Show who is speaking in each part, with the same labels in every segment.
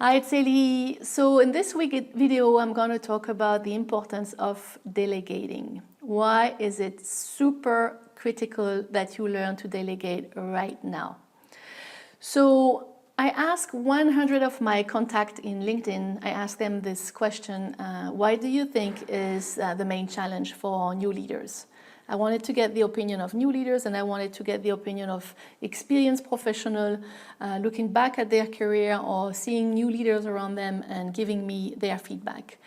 Speaker 1: Hi, Tseli. So in this week video, I'm going to talk about the importance of delegating. Why is it super critical that you learn to delegate right now? So I asked 100 of my contacts in LinkedIn, I asked them this question, why do you think is the main challenge for new leaders? I wanted to get the opinion of new leaders, and I wanted to get the opinion of experienced professionals looking back at their career or seeing new leaders around them and giving me their feedback.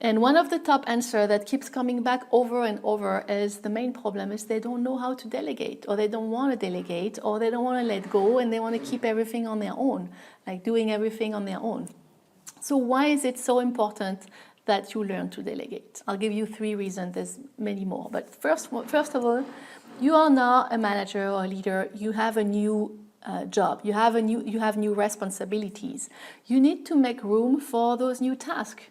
Speaker 1: And one of the top answers that keeps coming back over and over is the main problem is they don't know how to delegate, or they don't want to delegate, or they don't want to let go, and they want to keep everything on their own, like doing everything on their own. So why is it so important that you learn to delegate? I'll give you 3 reasons, there's many more. But first of all, you are now a manager or a leader, you have a new job, you have new responsibilities. You need to make room for those new tasks.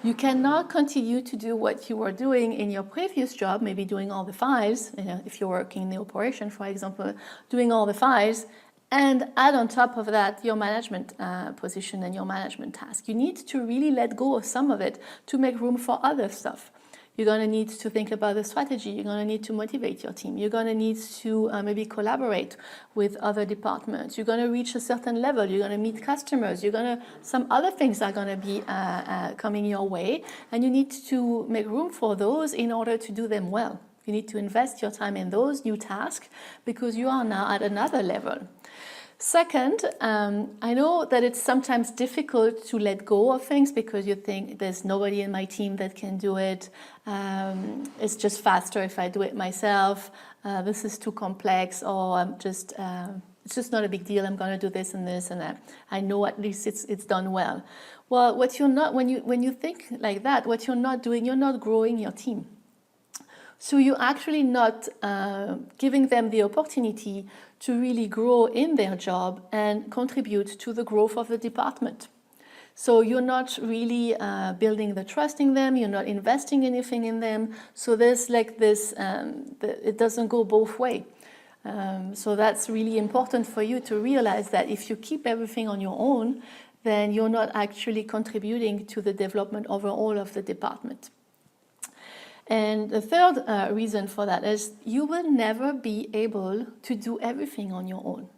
Speaker 1: You cannot continue to do what you were doing in your previous job, maybe doing all the files, if you're working in the operation, for example, doing all the files, and add on top of that your management position and your management task. You need to really let go of some of it to make room for other stuff. You're going to need to think about the strategy. You're going to need to motivate your team. You're going to need to maybe collaborate with other departments. You're going to reach a certain level. You're going to meet customers. Some other things are going to be coming your way, and you need to make room for those in order to do them well. You need to invest your time in those new tasks because you are now at another level. Second, I know that it's sometimes difficult to let go of things because you think there's nobody in my team that can do it. It's just faster if I do it myself. This is too complex, or it's just not a big deal. I'm going to do this and this, and I know at least it's done well. Well, what you're not, when you think like that, what you're not doing, you're not growing your team. So you're actually not giving them the opportunity to really grow in their job and contribute to the growth of the department. So you're not really building the trust in them, you're not investing anything in them. So there's like this, it doesn't go both ways. So that's really important for you to realize that if you keep everything on your own, then you're not actually contributing to the development overall of the department. And the third reason for that is you will never be able to do everything on your own.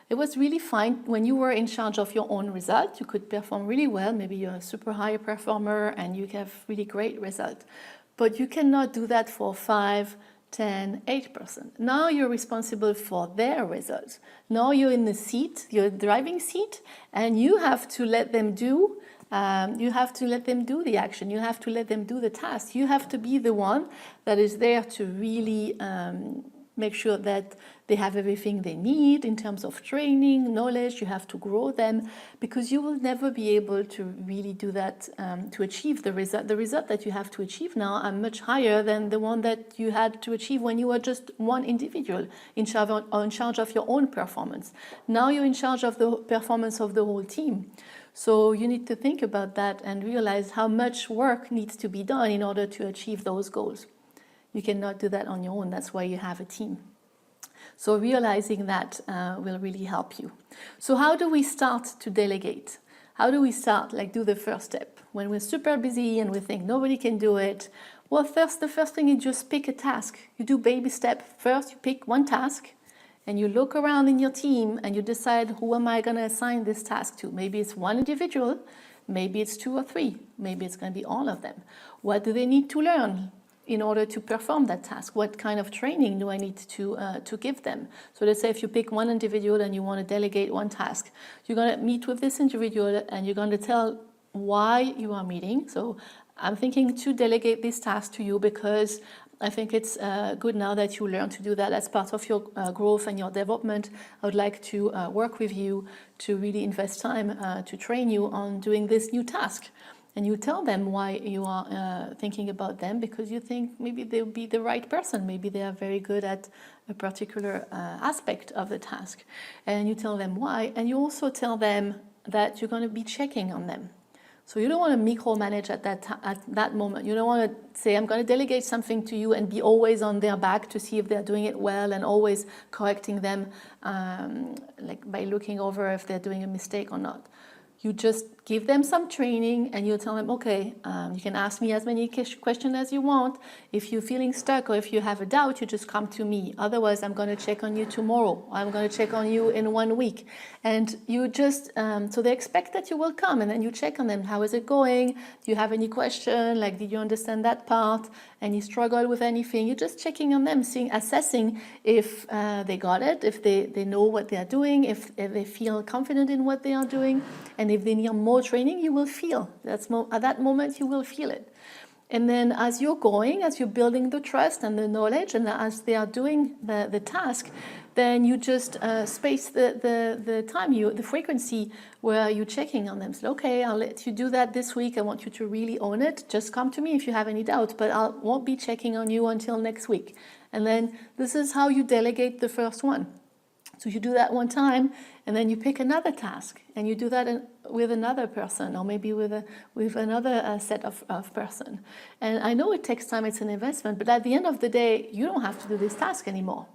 Speaker 1: It was really fine when you were in charge of your own result. You could perform really well. Maybe you're a super high performer and you have really great result. But you cannot do that for 5, 10, 8%. Now you're responsible for their results. Now you're in the seat, you're driving seat, and you have to let them do the action. You have to let them do the task. You have to be the one that is there to really make sure that they have everything they need in terms of training, knowledge. You have to grow them because you will never be able to really do that to achieve the result. The result that you have to achieve now are much higher than the one that you had to achieve when you were just one individual in charge of your own performance. Now you're in charge of the performance of the whole team. So you need to think about that and realize how much work needs to be done in order to achieve those goals. You cannot do that on your own. That's why you have a team. So realizing that will really help you. So how do we start to delegate? How do we start, do the first step? When we're super busy and we think nobody can do it, well, the first thing is just pick a task. You do baby step. First, you pick one task. And you look around in your team and you decide, who am I going to assign this task to? Maybe it's one individual, maybe it's 2 or 3, maybe it's going to be all of them. What do they need to learn in order to perform that task? What kind of training do I need to give them? So let's say if you pick one individual and you want to delegate one task, you're going to meet with this individual and you're going to tell why you are meeting. So I'm thinking to delegate this task to you because I think it's good now that you learn to do that as part of your growth and your development. I would like to work with you to really invest time to train you on doing this new task. And you tell them why you are thinking about them, because you think maybe they'll be the right person. Maybe they are very good at a particular aspect of the task. And you tell them why. And you also tell them that you're going to be checking on them. So you don't want to micromanage at that moment. You don't want to say, I'm going to delegate something to you and be always on their back to see if they're doing it well and always correcting them by looking over if they're doing a mistake or not. You just give them some training, and you tell them, okay, you can ask me as many questions as you want. If you're feeling stuck or if you have a doubt, you just come to me. Otherwise, I'm going to check on you tomorrow. I'm going to check on you in 1 week. And you just, so they expect that you will come, and then you check on them. How is it going? Do you have any question? Like, did you understand that part? And you struggle with anything? You're just checking on them, assessing if they got it, if they know what they are doing, if they feel confident in what they are doing, and if they need more training, you will feel. At that moment, you will feel it. And then as you're going, as you're building the trust and the knowledge, and as they are doing the task, then you just space the time, the frequency where you're checking on them. So, okay, I'll let you do that this week. I want you to really own it. Just come to me if you have any doubts, but I won't be checking on you until next week. And then this is how you delegate the first one. So you do that one time, and then you pick another task, and you do that with another person, or maybe with another set of person. And I know it takes time, it's an investment, but at the end of the day, you don't have to do this task anymore.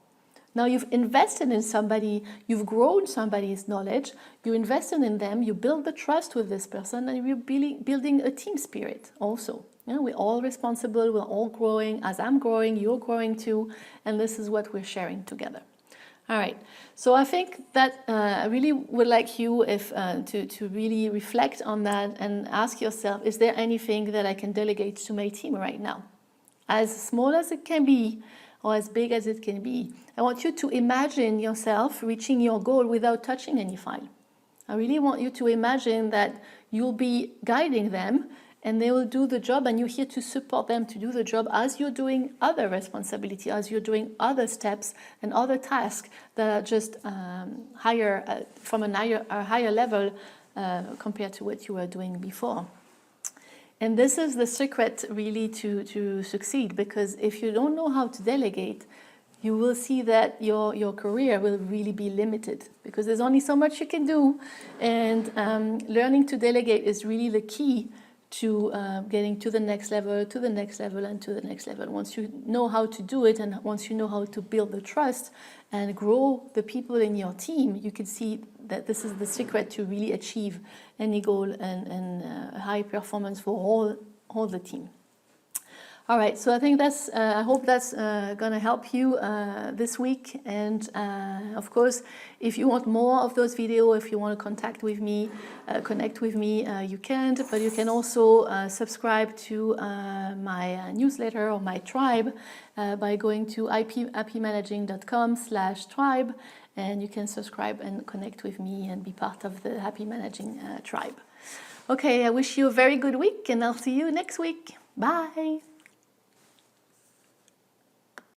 Speaker 1: Now you've invested in somebody, you've grown somebody's knowledge, you invested in them, you build the trust with this person, and you're building a team spirit also. You know, we're all responsible, we're all growing. As I'm growing, you're growing too, and this is what we're sharing together. All right, so I think that I really would like you to really reflect on that and ask yourself, is there anything that I can delegate to my team right now? As small as it can be, or as big as it can be. I want you to imagine yourself reaching your goal without touching any file. I really want you to imagine that you'll be guiding them, and they will do the job, and you're here to support them to do the job as you're doing other responsibility, as you're doing other steps and other tasks that are just higher, from a higher level compared to what you were doing before. And this is the secret really to succeed, because if you don't know how to delegate, you will see that your career will really be limited, because there's only so much you can do, and learning to delegate is really the key to getting to the next level, to the next level, and to the next level. Once you know how to do it, and once you know how to build the trust and grow the people in your team, you can see that this is the secret to really achieve any goal and high performance for all the team. All right, so I think that's, I hope that's going to help you this week. And of course, if you want more of those videos, if you want to connect with me, you can. But you can also subscribe to my newsletter or my tribe by going to happymanaging.com/tribe, and you can subscribe and connect with me and be part of the Happy Managing tribe. Okay, I wish you a very good week, and I'll see you next week. Bye.